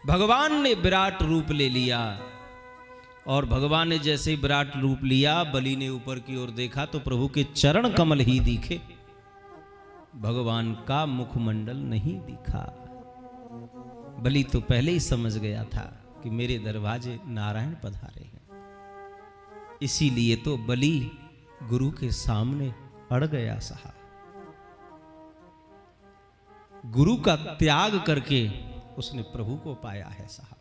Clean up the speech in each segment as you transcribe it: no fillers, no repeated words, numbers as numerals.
भगवान ने विराट रूप ले लिया और भगवान ने जैसे विराट रूप लिया, बलि ने ऊपर की ओर देखा तो प्रभु के चरण कमल ही दिखे, भगवान का मुखमंडल नहीं दिखा। बलि तो पहले ही समझ गया था कि मेरे दरवाजे नारायण पधारे हैं, इसीलिए तो बलि गुरु के सामने अड़ गया सहा। गुरु का त्याग करके उसने प्रभु को पाया है साहब।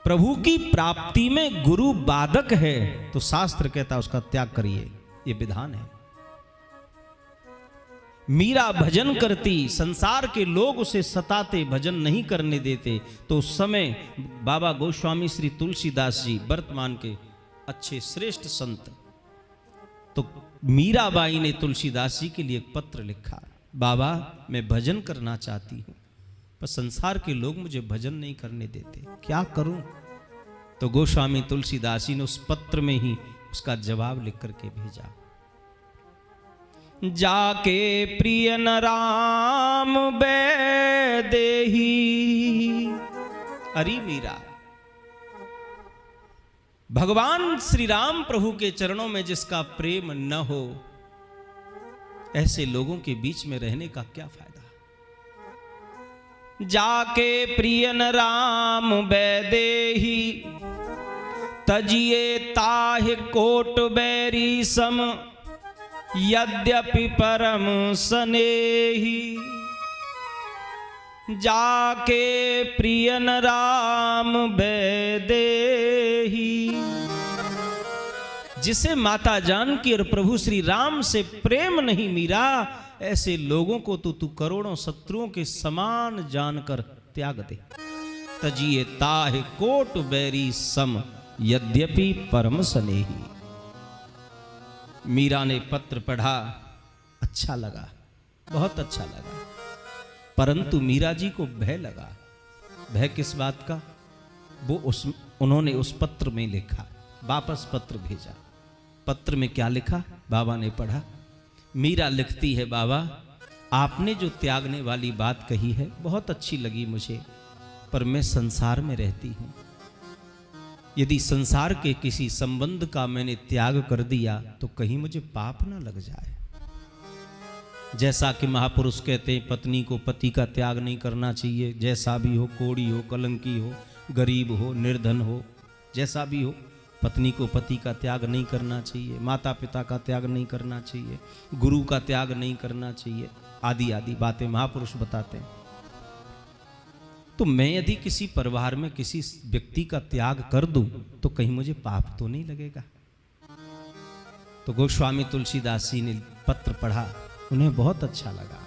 प्रभु की प्राप्ति में गुरु बाधक है तो शास्त्र कहता है उसका त्याग करिए, ये विधान है। मीरा भजन करती, संसार के लोग उसे सताते, भजन नहीं करने देते, तो उस समय बाबा गोस्वामी श्री तुलसीदास जी, वर्तमान के अच्छे श्रेष्ठ संत, तो मीराबाई ने तुलसीदास जी के लिए एक पत्र लिखा, बाबा मैं भजन करना चाहती हूं पर संसार के लोग मुझे भजन नहीं करने देते, क्या करूं? तो गोस्वामी तुलसीदास जी ने उस पत्र में ही उसका जवाब लिख करके भेजा, जाके प्रिय न राम बैदेही। अरे मीरा, भगवान श्री राम प्रभु के चरणों में जिसका प्रेम न हो, ऐसे लोगों के बीच में रहने का क्या फायदा? जाके प्रिय न राम बैदेही, तजिए ताहि कोट बैरी सम, यद्यपि परम सनेही। जाके प्रिय न राम बैदेही, जिसे माता जानकी और प्रभु श्री राम से प्रेम नहीं मीरा, ऐसे लोगों को तो तू करोड़ों शत्रुओं के समान जानकर त्याग दे। तजिए ताहि कोट बैरी सम, यद्यपि परम सनेही। मीरा ने पत्र पढ़ा, अच्छा लगा, बहुत अच्छा लगा, परंतु मीरा जी को भय लगा। भय किस बात का? वो उन्होंने उस पत्र में लिखा, वापस पत्र भेजा। पत्र में क्या लिखा? बाबा ने पढ़ा। मीरा लिखती है, बाबा आपने जो त्यागने वाली बात कही है बहुत अच्छी लगी मुझे, पर मैं संसार में रहती हूं। यदि संसार के किसी संबंध का मैंने त्याग कर दिया तो कहीं मुझे पाप ना लग जाए। जैसा कि महापुरुष कहते हैं पत्नी को पति का त्याग नहीं करना चाहिए, जैसा भी हो, कोड़ी हो, कलंकी हो, गरीब हो, निर्धन हो, जैसा भी हो, पत्नी को पति का त्याग नहीं करना चाहिए, माता पिता का त्याग नहीं करना चाहिए, गुरु का त्याग नहीं करना चाहिए, आदि आदि बातें महापुरुष बताते हैं। तो मैं यदि किसी परिवार में किसी व्यक्ति का त्याग कर दूं तो कहीं मुझे पाप तो नहीं लगेगा? तो गोस्वामी तुलसीदास जी ने पत्र पढ़ा, उन्हें बहुत अच्छा लगा।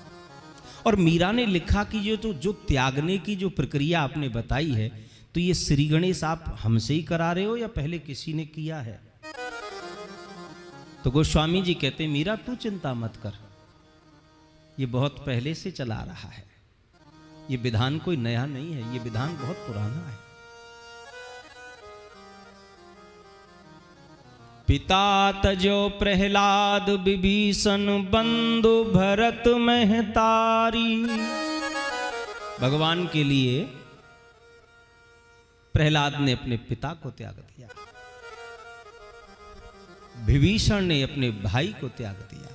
और मीरा ने लिखा कि जो त्यागने की जो प्रक्रिया आपने बताई है, तो ये श्री गणेश आप हमसे ही करा रहे हो या पहले किसी ने किया है? तो गोस्वामी जी कहते, मीरा तू चिंता मत कर, ये बहुत पहले से चला रहा है, ये विधान कोई नया नहीं है, ये विधान बहुत पुराना है। पिता तजो प्रहलाद विभीषण, बंधु भरत महतारी। भगवान के लिए प्रहलाद ने अपने पिता को त्याग दिया, विभीषण ने अपने भाई को त्याग दिया,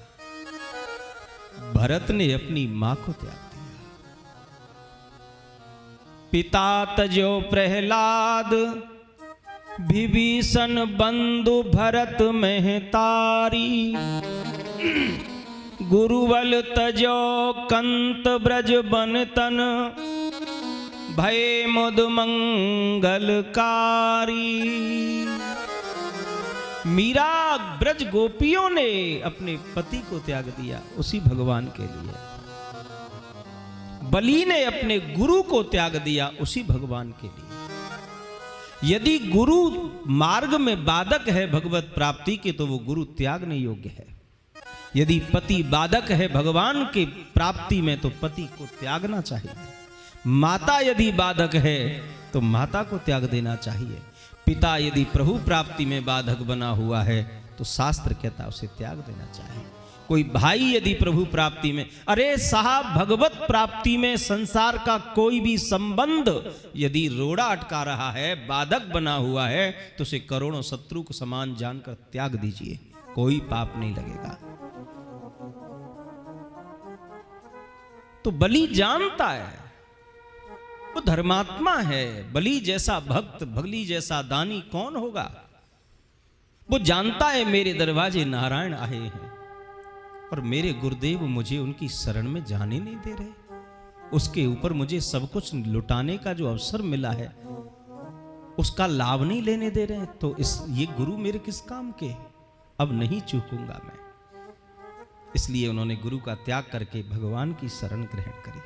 भरत ने अपनी मां को त्याग दिया। पिता तजो प्रहलाद विभीषण, बंधु भरत महतारी। गुरुबल तजो कंत ब्रज बन तन, भय मुद मंगलकारी। मीरा ब्रज गोपियों ने अपने पति को त्याग दिया उसी भगवान के लिए, बलि ने अपने गुरु को त्याग दिया उसी भगवान के लिए। यदि गुरु मार्ग में बाधक है भगवत प्राप्ति के तो वो गुरु त्यागने योग्य है। यदि पति बाधक है भगवान के प्राप्ति में तो पति को त्यागना चाहिए। माता यदि बाधक है तो माता को त्याग देना चाहिए। पिता यदि प्रभु प्राप्ति में बाधक बना हुआ है तो शास्त्र कहता उसे त्याग देना चाहिए। कोई भाई यदि प्रभु प्राप्ति में, अरे साहब भगवत प्राप्ति में संसार का कोई भी संबंध यदि रोड़ा अटका रहा है, बाधक बना हुआ है, तो उसे करोड़ों शत्रु को समान जानकर त्याग दीजिए, कोई पाप नहीं लगेगा। तो बलि जानता है, वो धर्मात्मा है। बलि जैसा भक्त, बलि जैसा दानी कौन होगा? वो जानता है मेरे दरवाजे नारायण आए हैं और मेरे गुरुदेव मुझे उनकी शरण में जाने नहीं दे रहे। उसके ऊपर मुझे सब कुछ लुटाने का जो अवसर मिला है उसका लाभ नहीं लेने दे रहे। तो ये गुरु मेरे किस काम के? अब नहीं चूकूंगा मैं। इसलिए उन्होंने गुरु का त्याग करके भगवान की शरण ग्रहण करी।